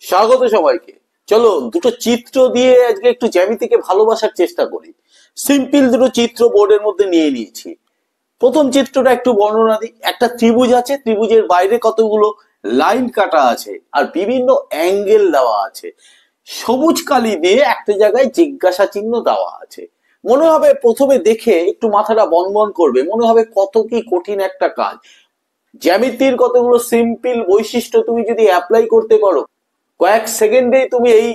স্বাগত সবাইকে। চলো দুটো চিত্র দিয়ে আজকে একটু জ্যামিতিকে ভালোবাসার চেষ্টা করি। সিম্পল দুটো চিত্র বোর্ডের মধ্যে নিয়ে নিয়েছি। প্রথম চিত্রটা একটু বর্ণনা দিই। একটা ত্রিভুজ আছে, ত্রিভুজের বাইরে কতগুলো লাইন কাটা আছে আর বিভিন্ন অ্যাঙ্গেল দেওয়া আছে। সবুজ কালি দিয়ে একটা জায়গায় জিজ্ঞাসা চিহ্ন দেওয়া আছে। মনে হবে প্রথমে দেখে একটু মাথাটা বনবন করবে, মনে হবে কত কি কঠিন একটা কাজ। জ্যামিতির কতগুলো সিম্পল বৈশিষ্ট্য তুমি যদি অ্যাপ্লাই করতে পারো, কয়েক সেকেন্ডে তুমি এই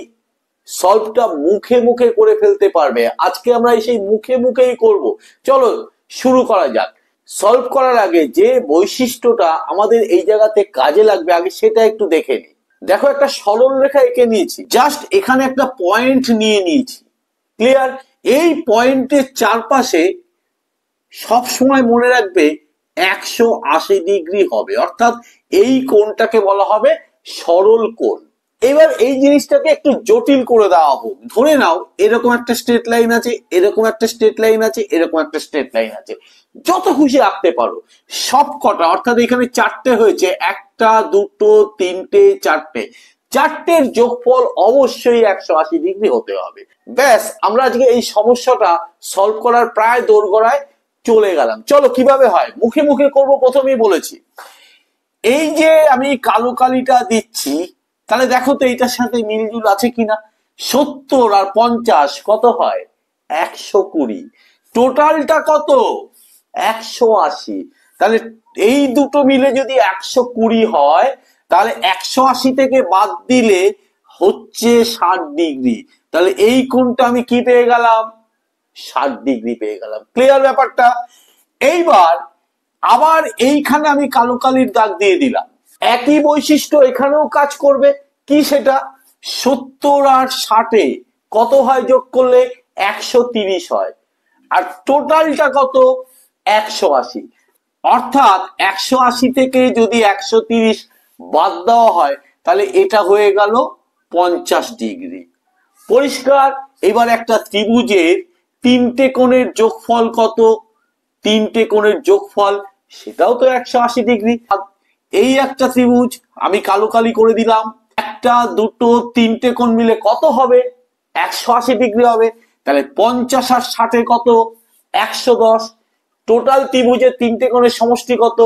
সলভটা মুখে মুখে করে ফেলতে পারবে। আজকে আমরা সেই মুখে মুখেই করব। চলো শুরু করা যাক। সলভ করার আগে যে বৈশিষ্ট্যটা আমাদের এই জায়গাতে কাজে লাগবে আগে সেটা একটু দেখে নিই। দেখো, একটা সরল রেখা এঁকে নিয়েছি, জাস্ট এখানে একটা পয়েন্ট নিয়ে নিয়েছি। ক্লিয়ার? এই পয়েন্টের চারপাশে সব সময় মনে রাখবে 180 ডিগ্রি হবে, অর্থাৎ এই কোণটাকে বলা হবে সরল কোণ। এবার এই জিনিসটাকে একটু জটিল করে দেওয়া হোক। ধরে নাও এরকম একটা স্ট্রেট লাইন আছে, এরকম একটা স্ট্রেট লাইন আছে, এরকম একটা স্ট্রেট লাইন আছে। যত খুশি আঁকতে পারো সব কটা, অর্থাৎ এখানে চারটে হয়েছে, একটা দুটো তিনটে চারটে, চারটের যোগফল অবশ্যই 180 ডিগ্রি হতে হবে। ব্যাস, আমরা আজকে এই সমস্যাটা সলভ করার প্রায় দোরগোড়ায় চলে গেলাম। চলো কিভাবে হয় মুখে মুখে করব। প্রথমেই বলেছি এই যে আমি কালো কালিটা দিচ্ছি, তাহলে দেখো তো এইটার সাথে মিলজুল আছে কিনা। 70 আর 50 কত হয়? 120। টোটালটা কত? 180। তাহলে এই দুটো মিলে যদি 120 হয়, তাহলে 180 থেকে বাদ দিলে হচ্ছে 60 ডিগ্রি। তাহলে এই কোণটা আমি কি পেয়ে গেলাম? 60 ডিগ্রি পেয়ে গেলাম। ক্লিয়ার ব্যাপারটা? এইবার আবার এইখানে আমি কালো কালির দাগ দিয়ে দিলাম, একই বৈশিষ্ট্য এখানেও কাজ করবে। কি সেটা? 70 আর 60 কত হয় যোগ করলে? 130 হয়। আর টোটালটা কত? 180। অর্থাৎ 180 থেকে যদি 130 বাদ দেওয়া হয়, তাহলে এটা হয়ে গেল 50 ডিগ্রি। পরিষ্কার? এবার একটা ত্রিভুজের তিনটে কোণের যোগফল কত? তিনটে কোণের যোগফল সেটাও তো 180 ডিগ্রি। এই একটা ত্রিভুজ আমি কালো কালি করে দিলাম, একটা দুটো তিনটে কোণ মিলে কত হবে? 180 ডিগ্রি হবে। তাহলে 50 আর 60 কত? 110। টোটাল ত্রিভুজের তিনটে কোণের সমষ্টি কত?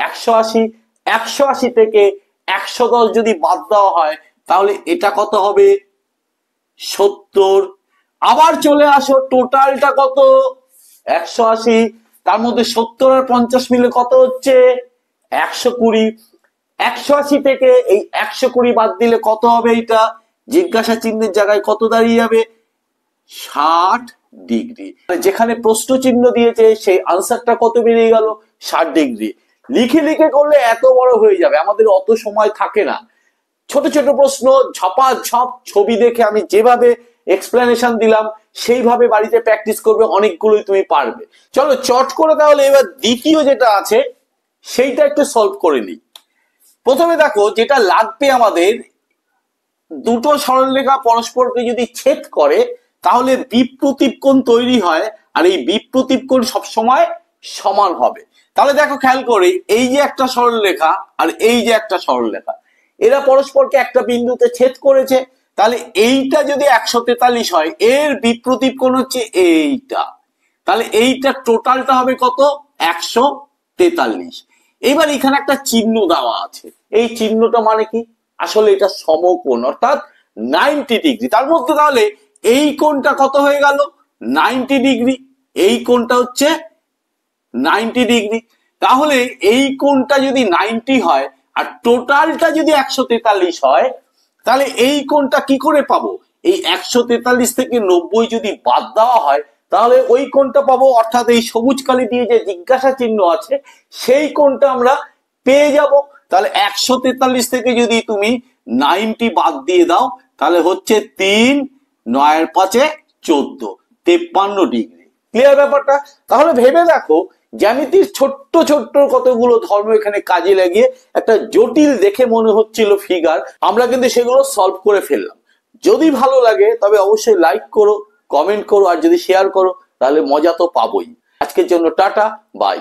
180। 180 থেকে 110 যদি বাদ দেওয়া হয়, তাহলে এটা কত হবে? 70। আবার চলে আসো, টোটালটা কত? 180। তার মধ্যে 70 আর 50 মিলে কত হচ্ছে? 120। 180 থেকে এই 120 বাদ দিলে কত হবে? এটা জিজ্ঞাসা চিহ্নের জায়গায় কত দাঁড়িয়ে যাবে? 60 ডিগ্রি। যেখানে প্রশ্ন চিহ্ন দিয়েছে সেই আনসারটা কত বেরিয়ে গেল? 60 ডিগ্রি। লিখে লিখে করলে এত বড় হয়ে যাবে, আমাদের অত সময় থাকে না। ছোট ছোট প্রশ্ন ঝপাঝপ ছবি দেখে আমি যেভাবে এক্সপ্লেনেশন দিলাম সেইভাবে বাড়িতে প্র্যাকটিস করবে, অনেকগুলোই তুমি পারবে। চলো চট করে তাহলে এবার দ্বিতীয় যেটা আছে সেইটা একটু সলভ করে নিই। প্রথমে দেখো যেটা লাগবে আমাদের, দুটো সরলরেখা পরস্পরকে যদি ছেদ করে তাহলে বিপ্রতীপ কোণ তৈরি হয়, আর এই বিপ্রতীপ কোণ সবসময় সমান হবে। তাহলে দেখো খেয়াল করে, এই যে একটা সরলরেখা আর এই যে একটা সরলরেখা, এরা পরস্পরকে একটা বিন্দুতে ছেদ করেছে। তাহলে এইটা যদি 143 হয়, এর বিপ্রতীপ কোণ হচ্ছে এইটা, তাহলে এইটা টোটালটা হবে কত? 143। এবার এখানে একটা চিহ্ন দেওয়া আছে, এই চিহ্নটা মানে কি? আসলে এটা সমকোণ, অর্থাৎ 90 ডিগ্রি। তার মধ্যে তাহলে এই কোণটা কত হয়ে গেল? 90 ডিগ্রি। এই কোণটা হচ্ছে 90 ডিগ্রি। তাহলে এই কোণটা যদি 90 হয় আর টোটালটা যদি 143 হয়, তাহলে এই কোণটা কি করে পাবো? এই 143 থেকে 90 যদি বাদ দেওয়া হয়, তাহলে ওই কোণটা পাবো, অর্থাৎ এই সবুজ কালি দিয়ে যে জিজ্ঞাসা চিহ্ন আছে সেই কোণটা আমরা পেয়ে যাব। তাহলে 143 থেকে যদি তুমি 90 বাদ দিয়ে দাও, তাহলে হচ্ছে 3 9 আর 5 14, 53 ডিগ্রি। ক্লিয়ার ব্যাপারটা? তাহলে ভেবে দেখো, জ্যামিতির ছোট্ট ছোট্ট কতগুলো ধর্ম এখানে কাজে লাগিয়ে একটা জটিল দেখে মনে হচ্ছিল ফিগার, আমরা কিন্তু সেগুলো সলভ করে ফেললাম। যদি ভালো লাগে তবে অবশ্যই লাইক করো, কমেন্ট করো, আর যদি শেয়ার করো তাহলে মজা তো পাবোই। আজকের জন্য টাটা, বাই।